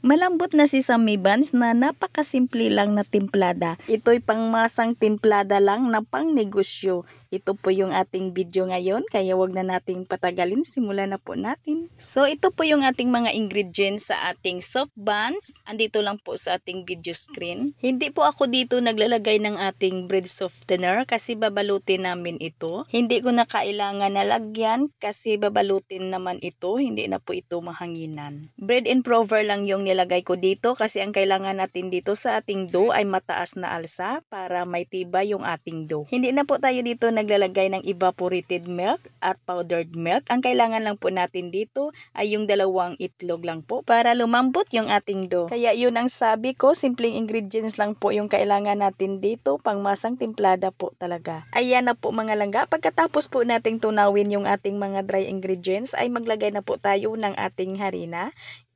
Malambot na si sesame buns na napakasimple lang na timplada. Ito'y pangmasang timplada lang na pang negosyo. Ito po yung ating video ngayon, kaya wag na nating patagalin. Simulan na po natin. So ito po yung ating mga ingredients sa ating soft buns. Andito lang po sa ating video screen. Hindi po ako dito naglalagay ng ating bread softener kasi babalutin namin ito. Hindi ko na kailangan nalagyan kasi babalutin naman ito. Hindi na po ito mahanginan. Bread improver lang yung nilagay ko dito kasi ang kailangan natin dito sa ating dough ay mataas na alsa para may tibay yung ating dough. Hindi na po tayo dito naglalagay ng evaporated milk at powdered milk. Ang kailangan lang po natin dito ay yung 2 itlog lang po para lumambot yung ating dough. Kaya yun ang sabi ko, simpleng ingredients lang po yung kailangan natin dito, pangmasang timplada po talaga. Ayan na po mga langga, pagkatapos po nating tunawin yung ating mga dry ingredients ay maglagay na po tayo ng ating harina.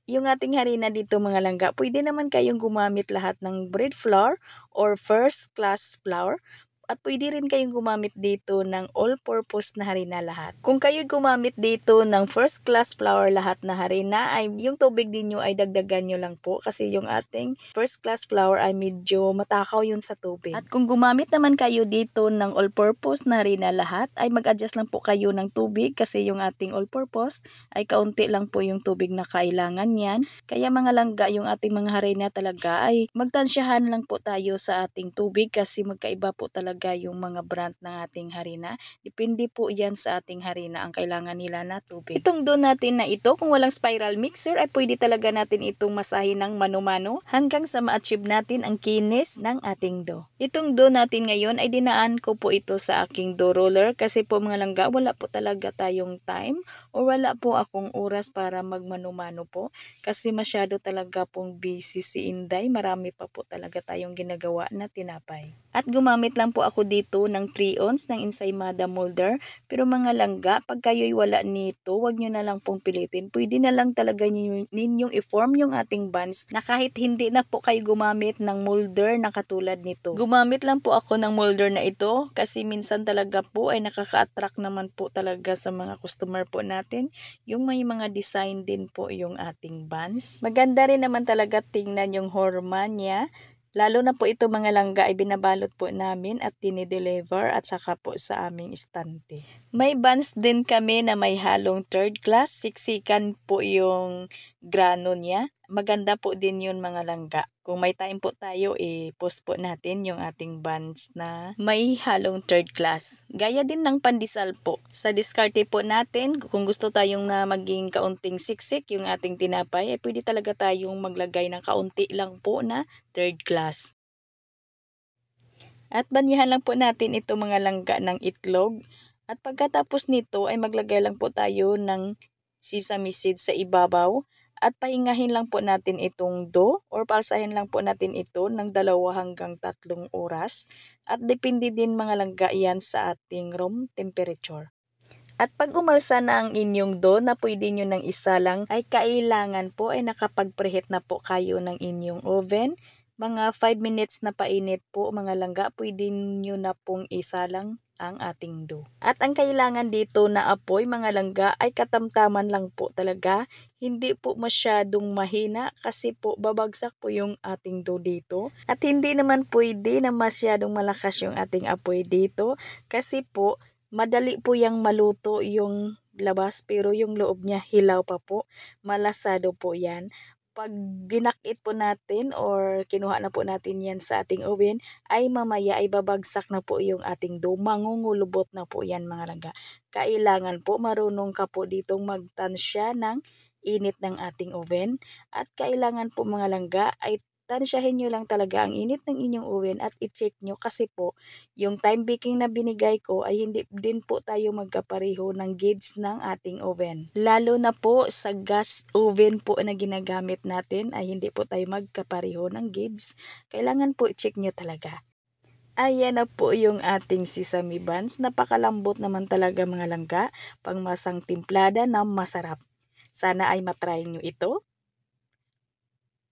Yung ating harina dito mga langga, pwede naman kayong gumamit lahat ng bread flour or first class flour. At pwede rin kayong gumamit dito ng all-purpose na harina lahat. Kung kayo gumamit dito ng first class flour lahat na harina, ay yung tubig din nyo ay dagdagan nyo lang po. Kasi yung ating first class flour ay medyo matakaw yun sa tubig. At kung gumamit naman kayo dito ng all-purpose na harina lahat, ay mag-adjust lang po kayo ng tubig. Kasi yung ating all-purpose ay kaunti lang po yung tubig na kailangan yan. Kaya mga langga, yung ating mga harina talaga ay magtansyahan lang po tayo sa ating tubig. Kasi magkaiba po talaga yung mga brand ng ating harina. Depende po yan sa ating harina ang kailangan nila na tubig. Itong dough natin na ito, kung walang spiral mixer ay pwede talaga natin itong masahin ng mano-mano hanggang sa ma-achieve natin ang kinis ng ating dough. Itong dough natin ngayon ay dinaan ko po ito sa aking dough roller kasi po mga langga, wala po talaga tayong time o wala po akong oras para magmano-mano po kasi masyado talaga pong busy si Inday. Marami pa po talaga tayong ginagawa na tinapay. At gumamit lang po ako dito ng 3 ounce ng ensaymada molder. Pero mga langga, pag kayo'y wala nito, wag nyo na lang pong pilitin. Pwede na lang talaga ninyong i-form yung ating buns na kahit hindi na po kayo gumamit ng molder na katulad nito. Gumamit lang po ako ng molder na ito kasi minsan talaga po ay nakaka-attract naman po talaga sa mga customer po natin. Yung may mga design din po yung ating buns. Maganda rin naman talaga tingnan yung horma niya. Lalo na po ito mga langga ay binabalot po namin at dinideliver at saka po sa aming istante. May buns din kami na may halong third class. Siksikan po yung grano niya. Maganda po din yun mga langga. Kung may time po tayo, post po natin yung ating buns na may halong third class. Gaya din ng pandesal po. Sa diskarte po natin, kung gusto tayong na maging kaunting siksik yung ating tinapay, pwede talaga tayong maglagay ng kaunti lang po na third class. At banyahan lang po natin ito mga langga ng itlog. At pagkatapos nito ay maglagay lang po tayo ng sesame seeds sa ibabaw. At pahingahin lang po natin itong dough or palsahin lang po natin ito ng 2 hanggang 3 oras. At depende din mga langga yan sa ating room temperature. At pag umalsa na ang inyong dough na pwede nyo ng isa lang, ay kailangan po ay nakapag-preheat na po kayo ng inyong oven. Mga 5 minutes na painit po mga langga, pwede nyo na pong isa lang ang ating dough. At ang kailangan dito na apoy mga langga ay katamtaman lang po talaga. Hindi po masyadong mahina kasi po babagsak po yung ating dough dito. At hindi naman pwede na masyadong malakas yung ating apoy dito kasi po madali po yung maluto yung labas pero yung loob niya hilaw pa po. Malasado po yan. Pag ginakit po natin or kinuha na po natin yan sa ating oven, ay mamaya ay babagsak na po yung ating dough. Mangungulubot na po yan mga langga. Kailangan po marunong ka po ditong magtansya ng init ng ating oven. At kailangan po mga langga ay tansyahin nyo lang talaga ang init ng inyong oven at i-check nyo kasi po yung time baking na binigay ko ay hindi din po tayo magkapareho ng gauge ng ating oven. Lalo na po sa gas oven po na ginagamit natin ay hindi po tayo magkapareho ng gauge. Kailangan po i-check nyo talaga. Ayan na po yung ating sesame buns. Napakalambot naman talaga mga langga. Pangmasang timplada na masarap. Sana ay matry nyo ito.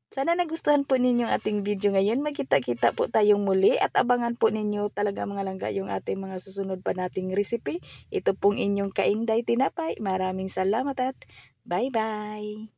Sana nagustuhan po ninyong ating video ngayon. Magkita-kita po tayong muli at abangan po ninyo talaga mga langga yung ating mga susunod pa nating recipe. Ito pong inyong Kainday Tinapay. Maraming salamat at bye-bye!